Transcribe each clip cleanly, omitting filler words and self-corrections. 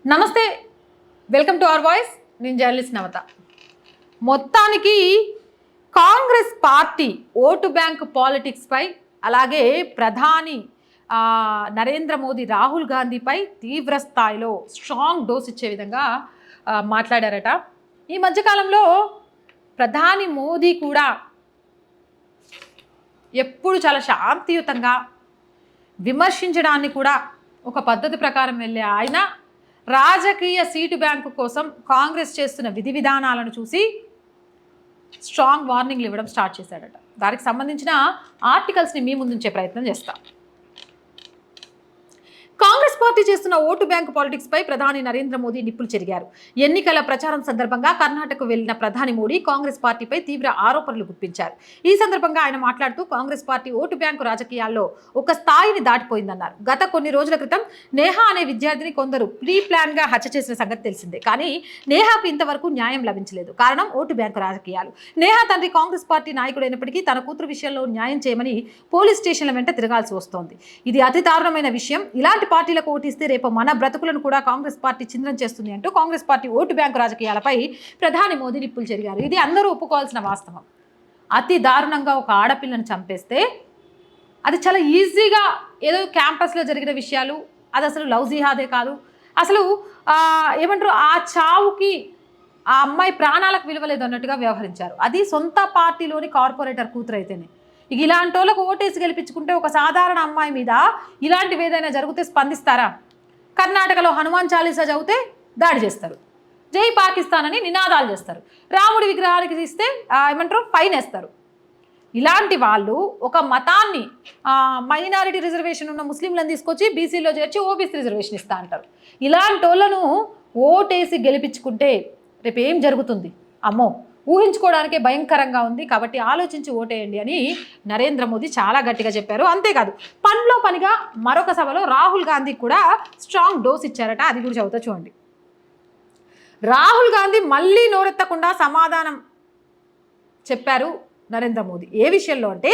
నమస్తే, welcome to our voice. నేను journalist నవత. మొత్తానికి కాంగ్రెస్ పార్టీ ఓటు బ్యాంక్ పాలిటిక్స్పై, అలాగే ప్రధాని నరేంద్ర మోదీ రాహుల్ గాంధీపై తీవ్ర స్థాయిలో స్ట్రాంగ్ డోస్ ఇచ్చే విధంగా మాట్లాడారట. ఈ మధ్యకాలంలో ప్రధాని మోదీ కూడా ఎప్పుడు చాలా శాంతియుతంగా విమర్శించడాన్ని కూడా ఒక పద్ధతి ప్రకారం వెళ్ళే ఆయన రాజకీయ సీటు బ్యాంకు కోసం కాంగ్రెస్ చేస్తున్న విధి విధానాలను చూసి స్ట్రాంగ్ వార్నింగ్లు ఇవ్వడం స్టార్ట్ చేశాడట. దానికి సంబంధించిన ఆర్టికల్స్ని మీ ముందుంచే ప్రయత్నం చేస్తాం. కాంగ్రెస్ పార్టీ చేస్తున్న ఓటు బ్యాంకు పాలిటిక్స్పై ప్రధాని నరేంద్ర మోదీ నిప్పులు చెరిగారు. ఎన్నికల ప్రచారం సందర్భంగా కర్ణాటకకు వెళ్లిన ప్రధాని మోడీ కాంగ్రెస్ పార్టీపై తీవ్ర ఆరోపణలు గుప్పించారు. ఈ సందర్భంగా ఆయన మాట్లాడుతూ కాంగ్రెస్ పార్టీ ఓటు బ్యాంకు రాజకీయాల్లో ఒక స్థాయిని దాటిపోయిందన్నారు. గత కొన్ని రోజుల క్రితం నేహా అనే విద్యార్థిని కొందరు ప్రీ ప్లాన్ గా హత్య చేసిన సంగతి తెలిసిందే. కానీ నేహాకు ఇంతవరకు న్యాయం లభించలేదు. కారణం ఓటు బ్యాంకు రాజకీయాలు. నేహా తండ్రి కాంగ్రెస్ పార్టీ నాయకుడైనప్పటికీ తన కూతురు విషయంలో న్యాయం చేయమని పోలీస్ స్టేషన్ల వెంట తిరగాల్సి వస్తోంది. ఇది అతి దారుణమైన విషయం. ఇలాంటి పార్టీలకు ఓటిస్తే రేపు మన బ్రతుకులను కూడా కాంగ్రెస్ పార్టీ చింద్రం చేస్తుంది అంటూ కాంగ్రెస్ పార్టీ ఓటు బ్యాంకు రాజకీయాలపై ప్రధాని మోదీ నిప్పులు చెరిగారు. ఇది అందరూ ఒప్పుకోవాల్సిన వాస్తవం. అతి దారుణంగా ఒక ఆడపిల్లను చంపేస్తే అది చాలా ఈజీగా ఏదో క్యాంపస్లో జరిగిన విషయాలు, అది అసలు లవ్ జిహాదే కాదు. అసలు ఏమంటారు, ఆ చావుకి ఆ అమ్మాయి ప్రాణాలకు విలువలేదు అన్నట్టుగా వ్యవహరించారు. అది సొంత పార్టీలోని కార్పొరేటర్ కూతురు అయితేనే. ఇక ఇలాంటి వాళ్ళకు ఓటేసి గెలిపించుకుంటే ఒక సాధారణ అమ్మాయి మీద ఇలాంటివి ఏదైనా జరిగితే స్పందిస్తారా? కర్ణాటకలో హనుమాన్ చాలీసా చదివితే దాడి చేస్తారు, జై పాకిస్తాన్ అని నినాదాలు చేస్తారు, రాముడి విగ్రహానికి తీస్తే ఏమంటారు ఫైన్ వేస్తారు. ఇలాంటి వాళ్ళు ఒక మతాన్ని మైనారిటీ రిజర్వేషన్ ఉన్న ముస్లింలను తీసుకొచ్చి బీసీలో చేర్చి ఓబీసీ రిజర్వేషన్ ఇస్తా అంటారు. ఇలాంటి వాళ్ళను ఓటేసి గెలిపించుకుంటే రేపు ఏం జరుగుతుంది అమ్మో ఊహించుకోవడానికే భయంకరంగా ఉంది. కాబట్టి ఆలోచించి ఓటేయండి అని నరేంద్ర మోదీ చాలా గట్టిగా చెప్పారు. అంతేకాదు పనిలో పనిగా మరొక సభలో రాహుల్ గాంధీ కూడా స్ట్రాంగ్ డోస్ ఇచ్చారట. అది కూడా చదువుతా చూడండి. రాహుల్ గాంధీ మళ్ళీ నోరెత్తకుండా సమాధానం చెప్పారు నరేంద్ర మోదీ. ఏ విషయంలో అంటే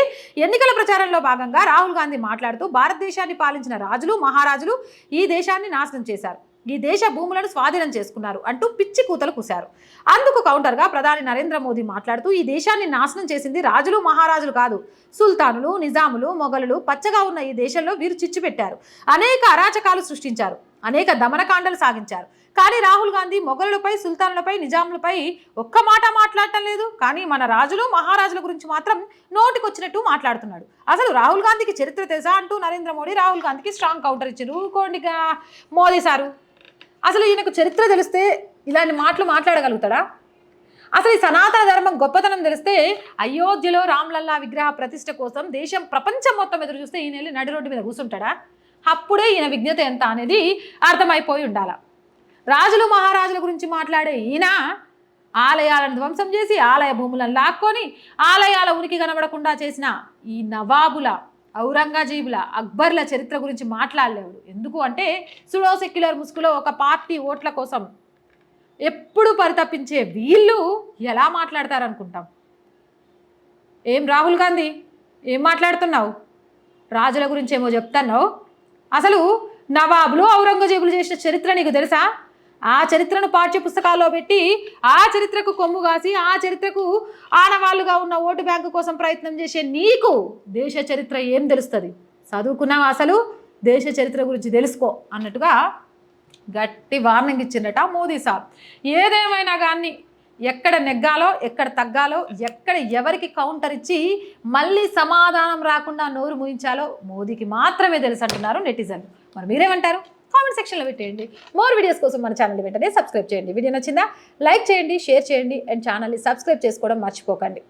ఎన్నికల ప్రచారంలో భాగంగా రాహుల్ గాంధీ మాట్లాడుతూ భారతదేశాన్ని పాలించిన రాజులు మహారాజులు ఈ దేశాన్ని నాశనం చేశారు, ఈ దేశ భూములను స్వాధీనం చేసుకున్నారు అంటూ పిచ్చి కూతలు కూశారు. అందుకు కౌంటర్గా ప్రధాని నరేంద్ర మోదీ మాట్లాడుతూ ఈ దేశాన్ని నాశనం చేసింది రాజులు మహారాజులు కాదు, సుల్తానులు నిజాములు మొఘలులు. పచ్చగా ఉన్న ఈ దేశంలో వీరు చిచ్చు పెట్టారు, అనేక అరాచకాలు సృష్టించారు, అనేక దమనకాండలు సాగించారు. కానీ రాహుల్ గాంధీ మొఘలులపై సుల్తానులపై నిజాములపై ఒక్క మాట మాట్లాడటం లేదు. కానీ మన రాజులు మహారాజుల గురించి మాత్రం నోటికొచ్చినట్టు మాట్లాడుతున్నాడు. అసలు రాహుల్ గాంధీకి చరిత్ర తెలుసా అంటూ నరేంద్ర మోడీ రాహుల్ గాంధీకి స్ట్రాంగ్ కౌంటర్ ఇచ్చారు. ఊరుకోండిగా మోదీ సారు, అసలు ఈయనకు చరిత్ర తెలిస్తే ఇలాంటి మాటలు మాట్లాడగలుగుతాడా? అసలు ఈ సనాతన ధర్మం గొప్పతనం తెలిస్తే అయోధ్యలో రామ్లల్లా విగ్రహ ప్రతిష్ఠ కోసం దేశం ప్రపంచం మొత్తం ఎదురు చూస్తే ఈయన వెళ్ళి నడి రోడ్డు మీద కూర్చుంటాడా? అప్పుడే ఈయన విజ్ఞత ఎంత అనేది అర్థమైపోయి ఉండాల. రాజులు మహారాజుల గురించి మాట్లాడే ఈయన ఆలయాలను ధ్వంసం చేసి ఆలయ భూములను లాక్కొని ఆలయాల ఉనికి కనబడకుండా చేసిన ఈ నవాబుల ఔరంగజేబుల అక్బర్ల చరిత్ర గురించి మాట్లాడలేవు. ఎందుకు అంటే సుడో సెక్యులర్ ముసుగులో ఒక పార్టీ ఓట్ల కోసం ఎప్పుడు పరితపించే వీళ్ళు ఎలా మాట్లాడతారనుకుంటాం. ఏం రాహుల్ గాంధీ ఏం మాట్లాడుతున్నావు? రాజుల గురించి ఏమో చెప్తున్నావు. అసలు నవాబులు ఔరంగజేబులు చేసిన చరిత్ర నీకు తెలుసా? ఆ చరిత్రను పాఠ్య పుస్తకాల్లో పెట్టి ఆ చరిత్రకు కొమ్ము కాసి ఆ చరిత్రకు ఆనవాళ్ళుగా ఉన్న ఓటు బ్యాంకు కోసం ప్రయత్నం చేసే నీకు దేశ చరిత్ర ఏం తెలుస్తుంది? చదువుకున్నావు అసలు? దేశ చరిత్ర గురించి తెలుసుకో అన్నట్టుగా గట్టి వార్నింగ్ ఇచ్చిందట మోదీ సార్. ఏదేమైనా కానీ ఎక్కడ నెగ్గాలో ఎక్కడ తగ్గాలో ఎక్కడ ఎవరికి కౌంటర్ ఇచ్చి మళ్ళీ సమాధానం రాకుండా నోరు మూయించాలో మోదీకి మాత్రమే తెలుసు అంటున్నారు నెటిజన్లు. మరి మీరేమంటారు? కామెంట్ సెక్షన్లో పెట్టేయండి. మోర్ వీడియోస్ కోసం మన ఛానల్ వెంటనే సబ్స్క్రైబ్ చేయండి. వీడియో నచ్చిందా లైక్ చేయండి, షేర్ చేయండి అండ్ ఛానల్ని సబ్స్క్రైబ్ చేసుకోవడం మర్చిపోకండి.